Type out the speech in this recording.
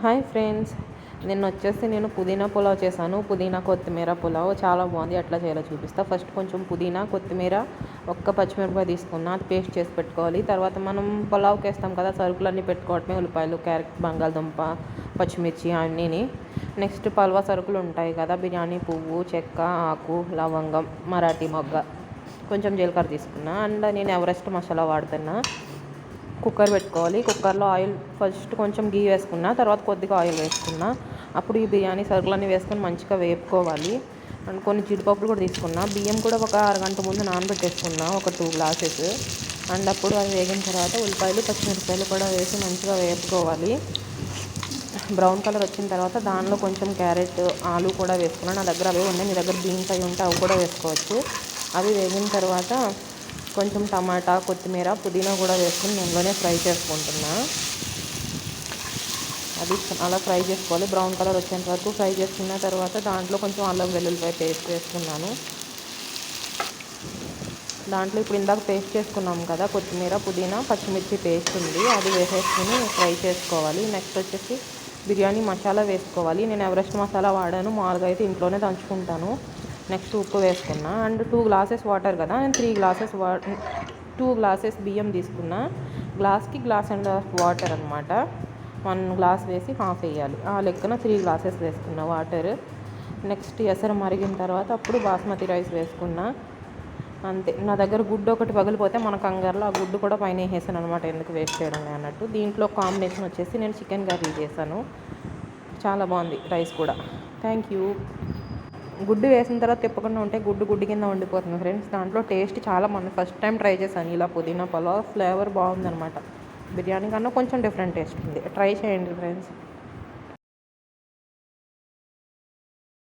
Hi friends, నేను పుదీనా పులావ్ చేశాను. పుదీనా కొత్తిమీర పులావ్ చాలా బాగుంది. ఎట్లా చేయాలో చూపిస్తా. ఫస్ట్ కొంచెం పుదీనా కొత్తిమీర ఒక్క పచ్చిమిరపకాయ తీసుకున్నా, అది పేస్ట్ చేసి పెట్టుకోవాలి. తర్వాత మనం పులావ్కి వేస్తాం కదా, సరుకులన్నీ పెట్టుకోవటమే. ఉల్లిపాయలు, క్యారెట్, బంగాళదుంప, పచ్చిమిర్చి అన్నీని. నెక్స్ట్ పల్వా సరుకులు ఉంటాయి కదా, బిర్యానీ పువ్వు, చెక్క, ఆకు, లవంగం, మరాఠీ మొగ్గ, కొంచెం జీలకర్ర తీసుకున్నా. అండ్ నేను ఎవరెస్ట్ మసాలా వాడుతున్నా. కుక్కర్ పెట్టుకోవాలి. కుక్కర్లో ఆయిల్ ఫస్ట్ కొంచెం గీ వేసుకున్నా, తర్వాత కొద్దిగా ఆయిల్ వేసుకున్నా. అప్పుడు ఈ బిర్యానీ సరుకులన్నీ వేసుకొని మంచిగా వేపుకోవాలి. అండ్ కొన్ని జీడిపప్పులు కూడా తీసుకున్నా. బియ్యం కూడా ఒక అరగంట ముందు నానబెట్టేసుకున్నా, ఒక 2 గ్లాసెస్. అండ్ అప్పుడు అది వేగిన తర్వాత ఉల్లిపాయలు, పచ్చిమిరపకాయలు కూడా వేసి మంచిగా వేపుకోవాలి. బ్రౌన్ కలర్ వచ్చిన తర్వాత దానిలో కొంచెం క్యారెట్, ఆలు కూడా వేసుకున్నాను. నా దగ్గర అవే ఉన్నాయి, మీ దగ్గర బీన్స్ అవి ఉంటే అవి కూడా వేసుకోవచ్చు. అవి వేగిన తర్వాత కొంచెం టమాటా, కొత్తిమీర, పుదీనా కూడా వేసుకుని నూనెలోనే ఫ్రై చేసుకుంటున్నా. అది అలా ఫ్రై చేసుకోవాలి. బ్రౌన్ కలర్ వచ్చేంత వరకు ఫ్రై చేసుకున్న తర్వాత దాంట్లో కొంచెం అల్లం వెల్లుల్లిపాయ పేస్ట్ వేసుకున్నాను. దాంట్లో ఇప్పుడు ఇందాక పేస్ట్ చేసుకున్నాం కదా, కొత్తిమీర, పుదీనా, పచ్చిమిర్చి పేస్ట్ ఉంది, అది వేసేసుకుని ఫ్రై చేసుకోవాలి. నెక్స్ట్ వచ్చేసి బిర్యానీ మసాలా వేసుకోవాలి. నేను ఎవరెస్ట్ మసాలా వాడాను, మామూలుగా అయితే ఇంట్లోనే దంచుకుంటాను. నెక్స్ట్ ఉప్పు వేసుకున్నా. అండ్ 2 గ్లాసెస్ వాటర్ కదా, నేను 2 గ్లాసెస్ బియ్యం తీసుకున్నా. గ్లాస్కి గ్లాస్ అండ్ హాఫ్ వాటర్ అనమాట. 1 గ్లాస్ వేసి హాఫ్ వేయాలి. ఆ లెక్కన 3 గ్లాసెస్ వేసుకున్నా వాటర్. నెక్స్ట్ ఎసరు మరిగిన తర్వాత అప్పుడు బాస్మతి రైస్ వేసుకున్నా. అంతే. నా దగ్గర గుడ్డు ఒకటి పగిలిపోతే మన కంగారులో ఆ గుడ్డు కూడా పైన వేసాను అనమాట, ఎందుకు వేస్ట్ చేయడం అన్నట్టు. దీంట్లో కాంబినేషన్ వచ్చేసి నేను చికెన్ కర్రీ చేశాను. చాలా బాగుంది రైస్ కూడా. Thank you. గుడ్డు వేసిన తర్వాత తిప్పకుండా ఉంటే గుడ్డు కింద వండిపోతుంది ఫ్రెండ్స్. దాంట్లో టేస్ట్ చాలా ఫస్ట్ టైం ట్రై చేశాను ఇలా పుదీనా పులావ్. ఫ్లేవర్ బాగుందనమాట. బిర్యానీ కన్నా కొంచెం డిఫరెంట్ టేస్ట్ ఉంది. ట్రై చేయండి ఫ్రెండ్స్.